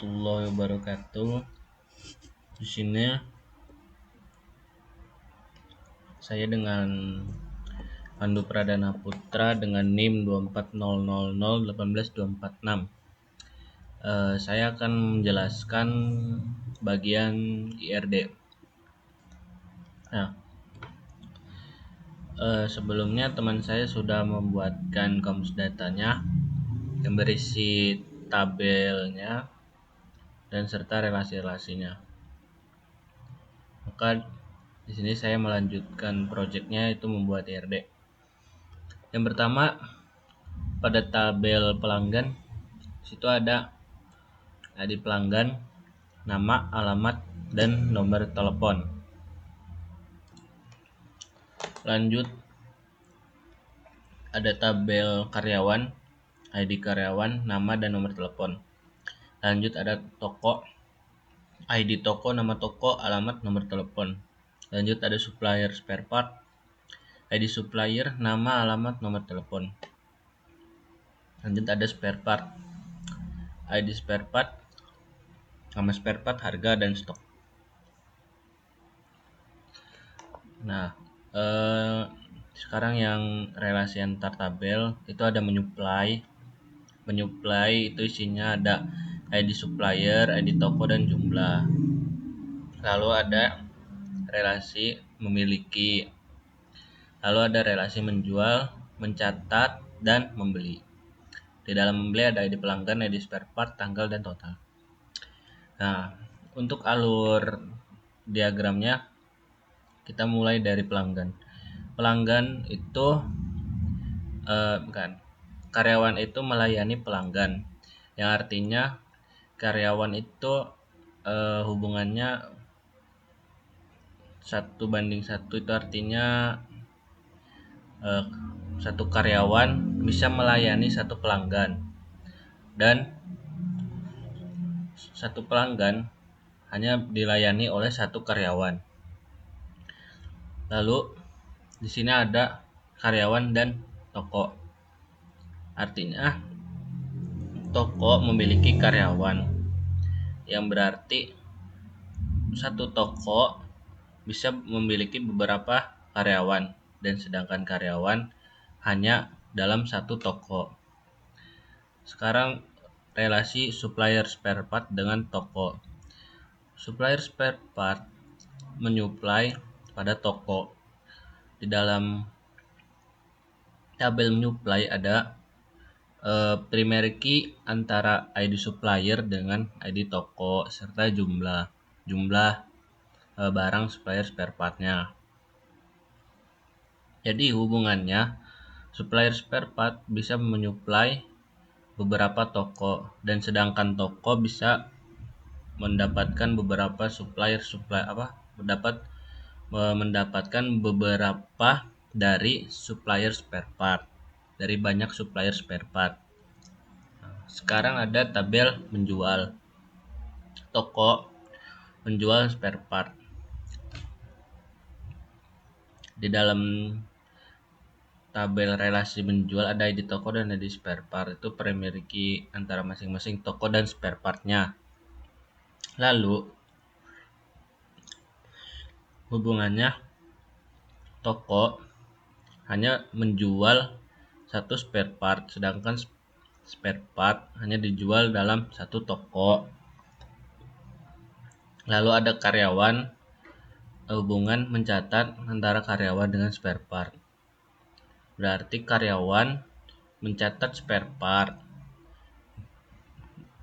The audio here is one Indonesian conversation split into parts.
warahmatullahi wabarakatuh. Di sini saya dengan Pandu Pradana Putra dengan NIM 24000181246. Saya akan menjelaskan bagian IRD. Nah, sebelumnya teman saya sudah membuatkan kamus datanya yang berisi tabelnya dan serta relasi-relasinya. Maka di sini saya melanjutkan proyeknya, itu membuat IRD. Yang pertama, pada tabel pelanggan situ ada ID pelanggan, nama, alamat, dan nomor telepon. Lanjut, ada tabel karyawan, ID karyawan, nama, dan nomor telepon. Lanjut, ada toko, ID toko, nama toko, alamat, nomor telepon. Lanjut, ada supplier spare part, ID supplier, nama, alamat, nomor telepon. Lanjut, ada spare part, ID spare part, nama spare part, harga, dan stok. Nah, sekarang yang relasi antar tabel itu ada menyuplai. Menyuplai itu isinya ada ID supplier, ID toko, dan jumlah. Lalu ada relasi memiliki. Lalu ada relasi menjual, mencatat, dan membeli. Di dalam membeli ada ID pelanggan, ID spare part, tanggal, dan total. Nah, untuk alur diagramnya kita mulai dari pelanggan. Pelanggan itu karyawan itu melayani pelanggan, yang artinya karyawan itu hubungannya 1:1. Itu artinya satu karyawan bisa melayani satu pelanggan, dan satu pelanggan hanya dilayani oleh satu karyawan. Lalu di sini ada karyawan dan toko. Artinya toko memiliki karyawan, yang berarti satu toko bisa memiliki beberapa karyawan, dan sedangkan karyawan hanya dalam satu toko. Sekarang relasi supplier spare part dengan toko. Supplier spare part menyuplai pada toko. Di dalam tabel menyuplai ada primary key antara ID supplier dengan ID toko serta jumlah barang supplier spare partnya. Jadi hubungannya supplier spare part bisa menyuplai beberapa toko, dan sedangkan toko bisa mendapatkan beberapa mendapatkan beberapa dari supplier spare part, dari banyak supplier spare part. Sekarang ada tabel menjual. Toko menjual spare part. Di dalam tabel relasi menjual ada ID toko dan ID spare part. Itu primary key antara masing-masing toko dan spare partnya. Lalu hubungannya toko hanya menjual satu spare part, sedangkan spare part hanya dijual dalam satu toko. Lalu ada karyawan, hubungan mencatat antara karyawan dengan spare part. Berarti karyawan mencatat spare part.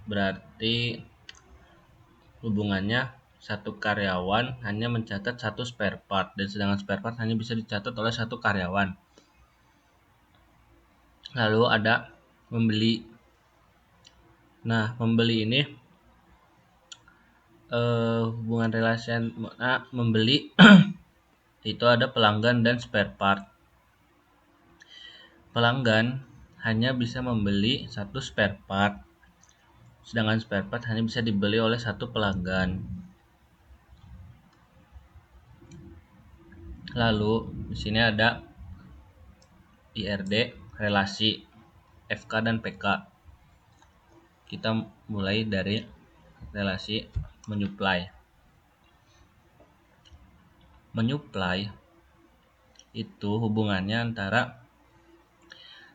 Berarti hubungannya satu karyawan hanya mencatat satu spare part, dan sedangkan spare part hanya bisa dicatat oleh satu karyawan. Lalu ada membeli. Nah, membeli ini hubungan relasi membeli itu ada pelanggan dan spare part. Pelanggan hanya bisa membeli satu spare part, sedangkan spare part hanya bisa dibeli oleh satu pelanggan. Lalu di sini ada IRD, relasi FK dan PK. Kita mulai dari relasi menyuplai. Menyuplai itu hubungannya antara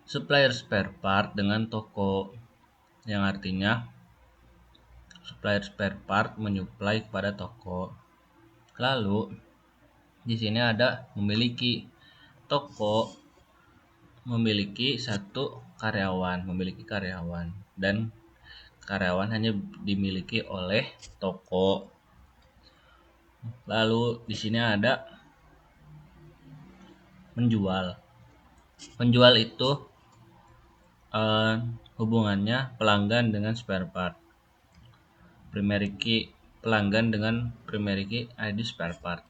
supplier spare part dengan toko, yang artinya supplier spare part menyuplai kepada toko. Lalu di sini ada memiliki. Toko memiliki memiliki karyawan, dan karyawan hanya dimiliki oleh toko. Lalu di sini ada menjual. Menjual itu hubungannya pelanggan dengan spare part. Primary key pelanggan dengan primary key ID spare part,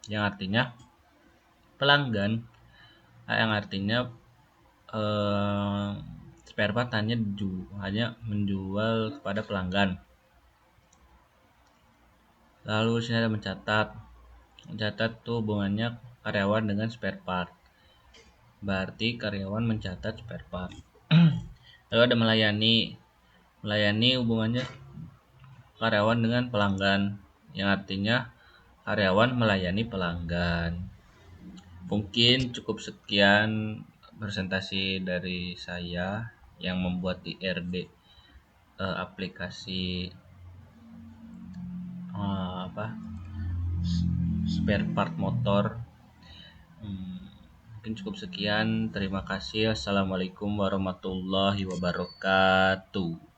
yang artinya spare part hanya menjual kepada pelanggan. Lalu sini ada mencatat. Mencatat tuh hubungannya karyawan dengan spare part. Berarti karyawan mencatat spare part. Lalu ada melayani. Melayani hubungannya karyawan dengan pelanggan, yang artinya karyawan melayani pelanggan. Mungkin cukup sekian presentasi dari saya yang membuat IRD aplikasi spare part motor. Mungkin cukup sekian. Terima kasih. Assalamualaikum warahmatullahi wabarakatuh.